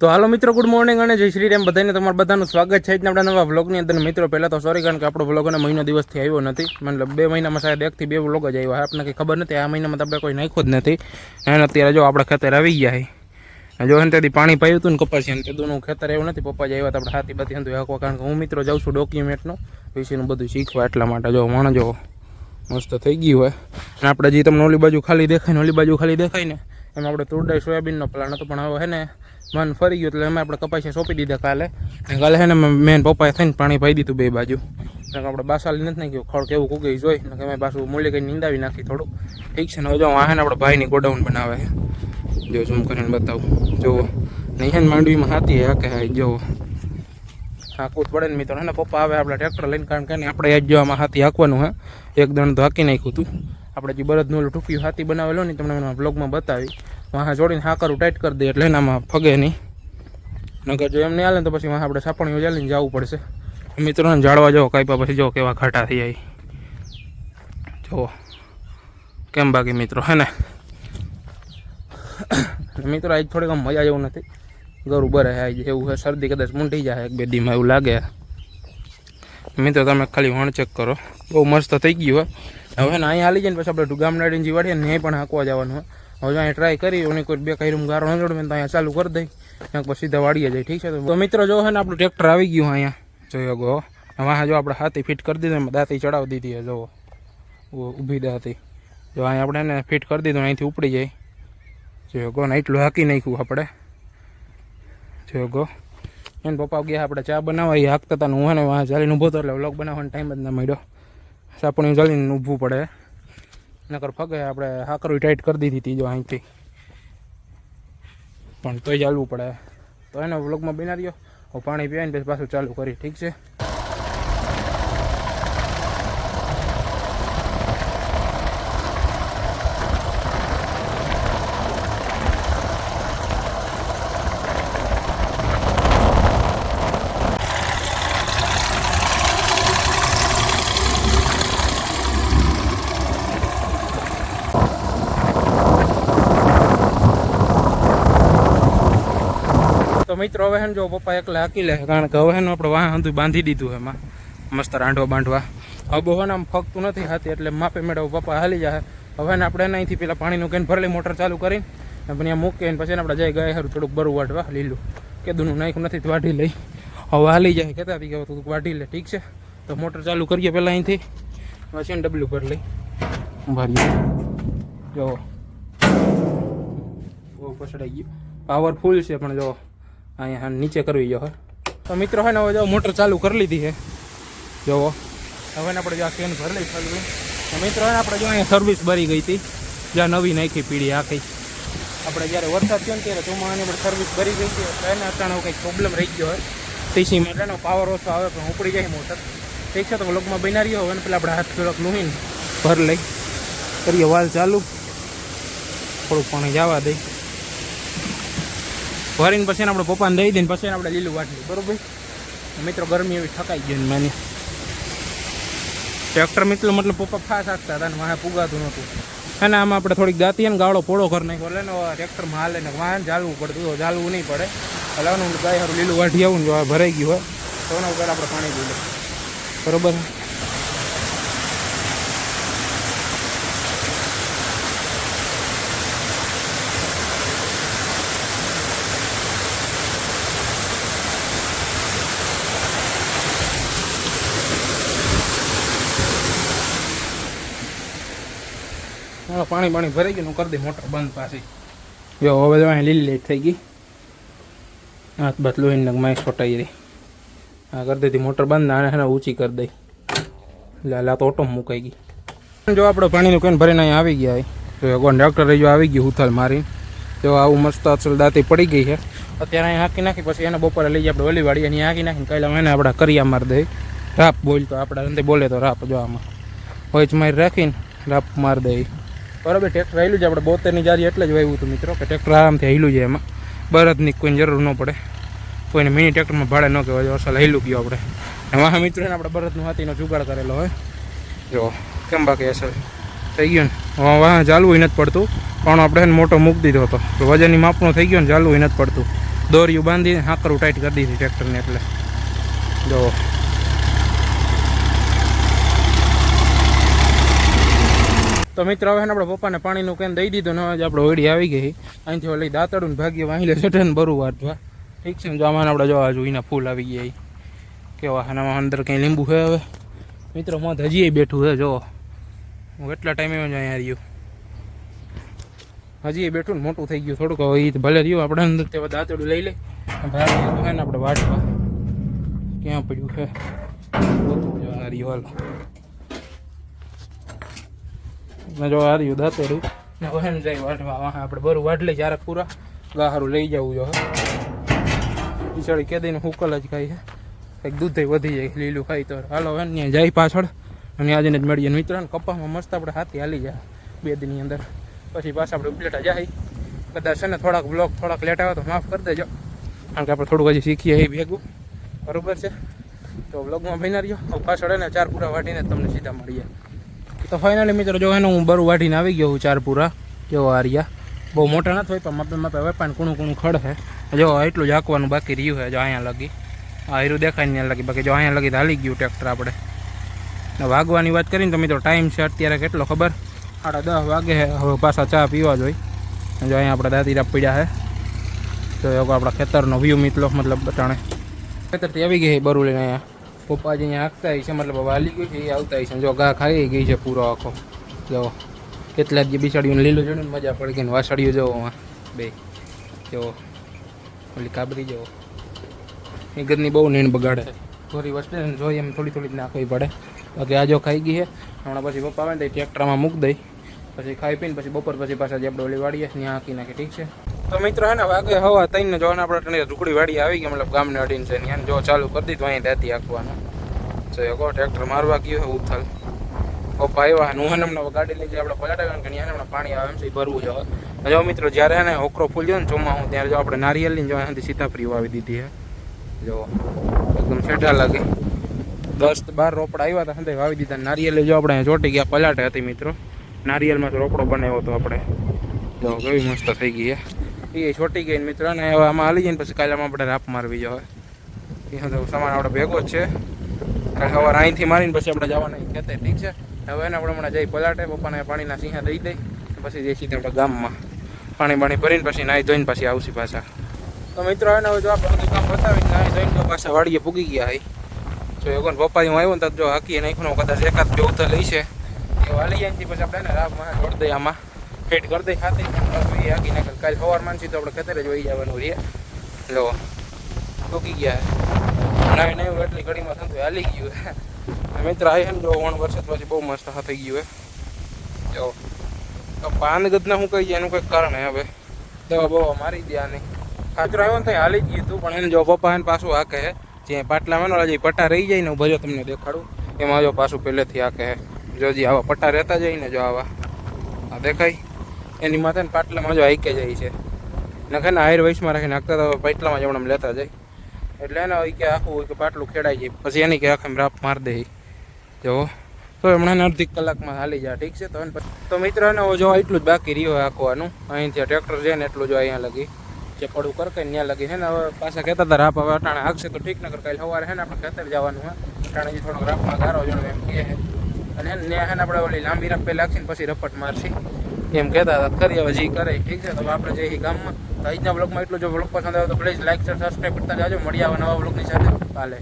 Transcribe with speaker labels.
Speaker 1: તો હાલો મિત્રો, good morning અને જય શ્રી રામ બધાને. તમારું બધાનું સ્વાગત છે આપણા નવા વ્લોગની અંદર. મિત્રો પહેલાં તો સોરી, કારણ કે આપણો વ્લોગ અને મહિનો દિવસથી આવ્યો નથી. મતલબ 2 મહિનામાં શાયદ 1 થી 2 વ્લોગ જ આવ્યા. આપણને કંઈ ખબર નથી, આ મહિનામાં આપણે કોઈ નાખ્યો જ નથી. અને અત્યારે જો આપણે ખેતર આવી ગયા છે. જો ને ત્યાંથી પાણી પાયું હતું ને કપાસિયા, તેદુનું ખેતર એવું નથી. પપ્પા જ આવ્યા આપણે હાથી બાથી હતું હાંકવા, કારણ કે હું મિત્રો જાઉં છું ડોક્યુમેન્ટનું વિશેનું બધું શીખવા, એટલા માટે. જો વણ જો મસ્ત થઈ ગયું હોય. અને આપણે જે તમને ઓલી બાજુ ખાલી દેખાય ને ઓલી બાજુ ખાલી દેખાય ને એમાં આપણે તુરડાઈ સોયાબીનનો પ્લાન હતો, પણ હવે હે ને મન ફરી ગયું એટલે અમે આપણે કપાસિયા સોંપી દીધા કાલે. હે ને મેન પપ્પાએ થઈને પાણી પાઈ દીધું 2 બાજુ. આપણે બાસાલી નથી નાખ્યું, ખડ કેવું કુગઈ જોઈ ને અમે પાછું મૂલ્ય કંઈ નીંદાવી નાખી થોડું. ઠીક છે ને. હવે જો આ ને આપણે ભાઈની ગોડાઉન બનાવે છે. જો ઝૂમ કરીને બતાવું. જુઓ નહીં હે ને માંડવીમાં હાથી હાકે જુઓ હાંકવું જ પડે ને મિત્રો. ને પપ્પા આવે આપણે ટ્રેક્ટર લઈને, કારણ કે આપણે આજ જો આમાં હાથી હાંકવાનું હે. એક દણ તો હાંકી નાખ્યું હતું. આપણે જે બળદનું ટૂંક્યું હાથી બનાવેલો ને તમને બ્લોગમાં બતાવી. વાહ જોડીને હાકરું ટાઈટ કરી દઈએ એટલે એનામાં ફગે નહીં. નકર જો એમ નહીં હાલે તો પછી વાહ આપણે સાપણીઓ ચાલીને જવું પડશે. મિત્રોને જાળવા જાઓ કાંઈ પછી જો કેવા ઘાટા થઈ જાય. જુઓ કેમ બાકી મિત્રો હે ને. મિત્રો આજ થોડીક આમ મજા જેવું નથી. ગરું બરે આજ એવું છે, શરદી કદાચ મૂંઢી જાય 1-2 દીમાં એવું લાગે. મિત્રો તમે ખાલી વણ ચેક કરો, બહુ મસ્ત થઈ ગયું હોય. હવે ને અહીંયા હાલી જાય ને પછી આપણે ગામડાડીને જે વાડીએ ને અહીં પણ હાંકવા જવાનું હોય. હવે અહીંયા ટ્રાય કરી અને કોઈ 2 કાંઈ રૂમ ગારો ન જોડે તો અહીંયા ચાલુ કરી દઈ, ત્યાં પછી સીધા વાડીએ જાય. ઠીક છે. તો મિત્રો જો છે ને આપણું ટ્રેક્ટર આવી ગયું અહીંયા જોયો ગો. વાહ જો આપણે હાથી ફિટ કરી દીધું, એમાં દાંતી ચડાવી દીધી. જુઓ ઊભી દાંતી જો અહીંયા આપણે એને ફિટ કરી દીધું, અહીંથી ઉપડી જાય. જોયો ગો ને એટલું હાંકી નાખ્યું આપણે. જોયો ગો એને પપ્પા ગયા આપણે ચા બનાવવા, એ હાંકતા હતા ને હું ને વાહ ચાલીને ઊભો હતો એટલે વ્લોગ બનાવવાનો ટાઈમ જ ના મળ્યો. સાપણી ચાલીને ઊભવું પડે નકર ફગે. આપણે હાકરું ટાઈટ કરી દીધી હતી જો અહીંથી, પણ તોય ચાલવું પડે. તો એનો વ્લોગમાં બના રહ્યો. હું પાણી પીવાને પછી પાછું ચાલુ કરી. ઠીક છે. તો મિત્રો હવે ને જો પપ્પા એકલા હાકી લે, કારણ કે હવે આપણે વાહ હતું બાંધી દીધું એમાં મસ્ત રાંધવા બાંધવા. હવે બહુ આમ ફગતું નથી હાથી એટલે માપે મેળવ પપ્પા હાલી જાય. હવે ને આપણે અહીંથી પેલા પાણીનું કેન ભરેલી મોટર ચાલુ કરીને ત્યાં મૂકીને પછી આપણે જઈ ગયા સારું થોડુંક બરું વાટવા લીલું કેદુનું નાખ્યું નથી વાઢી લઈ. હવે હાલી જાય કહેતા હતી કે તું વાઢી લે. ઠીક છે. તો મોટર ચાલુ કરીએ પહેલાં અહીંથી, પછી એને ડબલું ભરી લઈ ભરીએ. જો બહુ પછડાઈ ગયું, પાવરફુલ છે પણ જો અહીંયા નીચે કરવી જો. તો મિત્રો હોય ને હવે જો મોટર ચાલુ કરી લીધી છે. જુઓ હવે ને આપણે જો આ કેન ભરી લઈ ચાલુ. મિત્રો હોય ને આપણે જો અહીંયા સર્વિસ ભરી ગઈ હતી, જ્યાં નવી નાખી પીડી આખી. આપણે જ્યારે વરસાદ થયો ને ત્યારે ચોમાસાની આપણે સર્વિસ ભરી ગઈ હતી એટલે એને અચાનક કંઈક પ્રોબ્લેમ રહી ગયો હોય ટીસી માટે. એનો પાવર ઓછો આવે પણ ઉપડી જાય મોટર. ઠીક છે. તો વ્લોગમાં બના રહ્યો. હવે ને પેલા આપણે હાથ થોડોક લૂહીને ભરી લઈ કરીએ વાલ ચાલુ. થોડુંક પાણી જવા દઈ ભરીને પછી આપણે પપ્પાને દઈ દઈને પછી આપણે લીલું વાટલી. બરાબર મિત્રો. ગરમી એવી ઠકાઈ ગઈ ને માની ટ્રેક્ટર મિત્રો મતલબ પપ્પા ફાસ હાંકતા હતા ને વાહ પુગાતું નહોતું. અને આમાં આપણે થોડીક દાંતી ને ગાળો પોળો કરી નાખ્યો એટલે ને ટ્રેક્ટરમાં હાલે ને વાહન ચાલવું પડતું. ચાલવું નહીં પડે એટલે આનું ગાય સારું લીલું વાઢી આવું ને જો ભરાઈ ગયું હોય તો એના ઉપર આપણે પાણી પી લઈએ. બરાબર. પાણી ભરાઈ ગયું કરી દે મોટર બંધ પાછી. જો હવે અહીં લીલી લાઈટ થઈ ગઈ, હાથ બાથ લોહીને માઇક છોટાઈ રહી. હા કરી દીધી મોટર બંધ. આને ઊંચી કરી દઈ એટલે તો ઓટો મુકાઈ ગઈ. જો આપણે પાણીનું કેન ભરીને અહીંયા આવી ગયા. જો ડૉક્ટરે જો આવી ગયું ઉથાલ મારીને. જો આવું મસ્ત અસલ દાંતી પડી ગઈ છે. અત્યારે અહીં હાંકી નાખી પછી એને બપોરે લઈ જાય આપણે ઓલી વાડી અહીં હાંકી નાખીને કાલે એને આપણે કરિયા મારી દઈ. રાપ બોલતો આપણે અંદર બોલે તો રાપ જો આમાં હોય જ મારી રાખીને રાપ મારી દઈ. બરાબર. ટ્રેક્ટર હાલ્યું છે આપણે 72ની જારી એટલે જ વાવ્યું હતું મિત્રો કે ટ્રેક્ટર આરામથી હાલ્યું છે. એમાં બળદની કોઈને જરૂર ન પડે. કોઈને મિની ટ્રેક્ટરમાં ભાડે ન કહેવાય. અસલ હાલ્યું ગયો આપણે. વાહ મિત્રો એને આપણે બળદનું હાથીનો જુગાડ કરેલો હોય. જો કેમ બાકી અસલ થઈ ગયો ને. વાહ ચાલવું નથી પડતું પણ આપણે મોટો મૂકી દીધો હતો તો વજનની માપનો થઈ ગયો ને ચાલવું નથી પડતું. દોરીયું બાંધીને હાકરું ટાઈટ કરી દીધી ટ્રેક્ટરને. એટલે જો તો મિત્રો હવે આપણે પપ્પાને પાણીનું કેન દઈ દીધું ને હવે આપણે હોડી આવી ગઈ. અહીંથી લઈ દાંતડું ભાગ્ય વાહીલે ચટે ને બરું વાટવા. ઠીક છે ને, જો આમાં આપણે જોવા જોઈને ફૂલ આવી ગયા કેવા. આનામાં અંદર કંઈ લીંબુ છે હવે મિત્રો. મત હજી બેઠું છે જો. હું એટલા ટાઈમે જ અહીંયા રહ્યું, હજી બેઠું ને મોટું થઈ ગયું થોડુંક. હવે એ ભલે રહ્યું આપણે અંદર તે દાંતડું લઈ લઈ ને આપણે વાટવા. ક્યાં પડ્યું છે જો આ રહ્યું. હાલો જો આ રહ્યું દાંતડું ને વહેન જાય વાટવા. આપણે બરું વાટ લઈ જ્યારે પૂરા ગાહારું લઈ જવું જો. બિચારી કેદીને હુકલ જ ખાઈ છે, કંઈક દૂધ વધી જાય લીલું ખાઈ તો. હાલો હવે ત્યાં જાય પાછળ અને આજે જ મળીએ મિત્રો. કપાસમાં મસ્ત આપણે હાથી હાલી જાય 2 દિનની અંદર. પછી પાછા આપણે ઉપલેટા જાય. કદાચ છે ને થોડાક બ્લોક થોડાક લેટ આવે તો માફ કરી દેજો, કારણ કે આપણે થોડુંક હજી શીખીએ એ ભેગું. બરાબર છે, તો બ્લોગમાં બન્યા રહ્યો. પાછળ એને 4 પૂરા વાટીને તમને સીધા મળીએ. તો ફાઇનલી મિત્રો જો એનું હું બરું વાટીને આવી ગયો હું 4 પૂરા. જો આ રહ્યા બહુ મોટા નથી હોય પણ માપે માપે વેપાને કૂણું કૂણું ખડ છે. જો એટલું જ હાંકવાનું બાકી રહ્યું છે. જો અહીંયા લગી આ હીરું દેખાય ત્યાં લગી, બાકી જો અહીંયા લગી હાલી ગયું ટ્રેક્ટર આપણે. વાગવાની વાત કરીને તો મિત્રો ટાઈમ છે અત્યારે કેટલો ખબર, 10:30 વાગે. હવે પાછા ચા પીવા જોઈએ. જો અહીંયા આપણા દાદીરા પડ્યા છે. તો આપણા ખેતરનો વ્યૂ મિત્રો મતલબ બટાણે ખેતરથી આવી ગઈ બરું લઈને. અહીંયા પપ્પાજી અહીંયા હાંકતા છે, મતલબ હાલી ગઈ છે એ આવતા છે. જો ઘા ખાઈ ગઈ છે પૂરો આખો. જો કેટલા જ બિચાડીઓને લીલું જોઈને મજા પડી ગઈ ને. વાસળીઓ જોવો બે જો ઓલી કાબરી જો એ ઘરની બહુ નીણ બગાડે. થોડી વસ્તુ જોઈએ એમ થોડી થોડી નાખવી પડે. બાકી આ જો ખાઈ ગઈ છે. હમણાં પછી પપ્પા આવે ને તો ટ્રેક્ટરમાં મૂકી દઈ, પછી ખાઈ પીને પછી બપોર પછી પાછા જે આપણે ઓલી વાડીએ ત્યાં હાંકી નાખી. ઠીક છે તો મિત્રો હે ને વાગે હવા 3 ને જોવાને આપણે ઢુકડી વાડી આવી ગઈ, મતલબ ગામને અડીને છે. ત્યાં જો ચાલુ કરી દીધું અહીં દાંતી હાંકવાનું. તો કો ટ્રેક્ટર મારવા ગયું હોય ઉથલ. પપ્પા આવ્યા હું હમણાં ગાડી લઈ જાય આપણે પલાટાવ્યા કે ત્યાં હમણાં પાણી આવે એમ છે ભરવું જોઈએ. જો મિત્રો જ્યારે એને હોકરો ફૂલ ગયો ને ચોમાસું ત્યારે જો આપણે નારિયેલની જો અહીંથી સીતાફળી વાવી દીધી છે. જો એકદમ છેટા લાગે. 10-12 રોપડા આવ્યા હતા સંતે વાવી દીધા. નારિયેલ જો આપણે ચોટી ગયા પલાટે હતી મિત્રો. નારિયેલમાં રોપડો બનાવ્યો હતો આપણે. જો કેવી મસ્ત થઈ ગઈ છે એ છોટી ગઈ મિત્રો. ને હવે આમાં હાલી જાય ને પછી કાલે આપણે રાપ મારવી જોઈએ. એ તો સામાન આપણે ભેગો જ છે. કાલે સવારે અહીંથી મારીને પછી આપણે જવાના ખેતે. ઠીક છે હવે એને આપણે હમણાં જઈ પલાટે પપ્પાને પાણીના સિંહા દઈ દઈ પછી જઈશું આપણે ગામમાં પાણી ભરીને પછી નાહી ધોઈને પછી આવશે પાછા. તો મિત્રો એને હવે જો આપણે બધું કામ બતાવીને નાહી ધોઈને પાછા વાડીએ પૂગી ગયા હોય. જો એકોને પપ્પા હું આવ્યો ને તો જો હાકીએ નાખ્યું કદાચ એકાદ બે ઉતર લઈ છે એ વાલી જાય પછી આપણે એને રાબમાં જોડી દઈએ, આમાં ફિટ કરી દઈ ખાતે એ હાકી નાખે. કાલે સવારમાં છીએ તો આપણે ખેતરે જોઈ જવાનું રહીએ. લો પૂગી ગયા નાહી નહીં એટલી ઘડીમાં થતું હાલી ગયું. મિત્ર આવી ને જો 1 વર્ષ પછી બહુ મસ્ત થઈ ગયું હે. જો પાનગતને શું કહી જાય એનું કંઈક કારણ હે. હવે દવા બવા મારી દે આની. ખાતરો આવ્યો ને ત્યાં હાલી જ ગયું હતું પણ એને જો પપ્પા એને પાછું હાકે હે. જે પાટલામાં હજી પટ્ટા રહી જાય ને ભજો તમને દેખાડું એમાં જો પાછું પહેલેથી હાકે હે. જો જે આવા પટ્ટા રહેતા જાય ને જો આવા આ દેખાય એની માથે ને પાટલામાં જો હાઈકે જાય છે. નખે ને હાયર વયસમાં રાખીને હાંકતા તો પાટલામાં જમણામાં લેતા જાય એટલે એને હોય કે આખું હોય કે પાટલું ખેડાઈ જાય પછી એની કે આખે રાપ મારી દે. જો તો હમણાં અડધી કલાકમાં હાલી જાય. ઠીક છે તો મિત્રો ને જો એટલું જ બાકી રહ્યું હોય આખવાનું. અહીંથી ટ્રેક્ટર છે ને એટલું જો અહીંયા લગી જે પડું કરકે ત્યાં લગી છે ને. હવે પાછા કહેતા હતા રાપ હવે અટાણે હાકશે તો ઠીક નગર કાલે સવારે છે ને આપણે ખેતર જવાનું હોય. અટાણે જે થોડોક રાપમાં ગારો જોડે એમ કહે છે. અને ત્યાં છે ને આપણે ઓલી લાંબી રાપ પહેલાં હાકશે ને પછી રપટ મારશી એમ કહેતા હતા. કરી હવે જે કરે ઠીક છે. તો આપણે જઈએ ગામમાં. તો આજના બ્લોગમાં એટલું જો બ્લોગ પસંદ આવે તો પ્લીઝ લાઈક શેર સબસ્ક્રાઈબ કરતા જાજો. મળી આવે નવા બ્લોગની સાથે કાલે.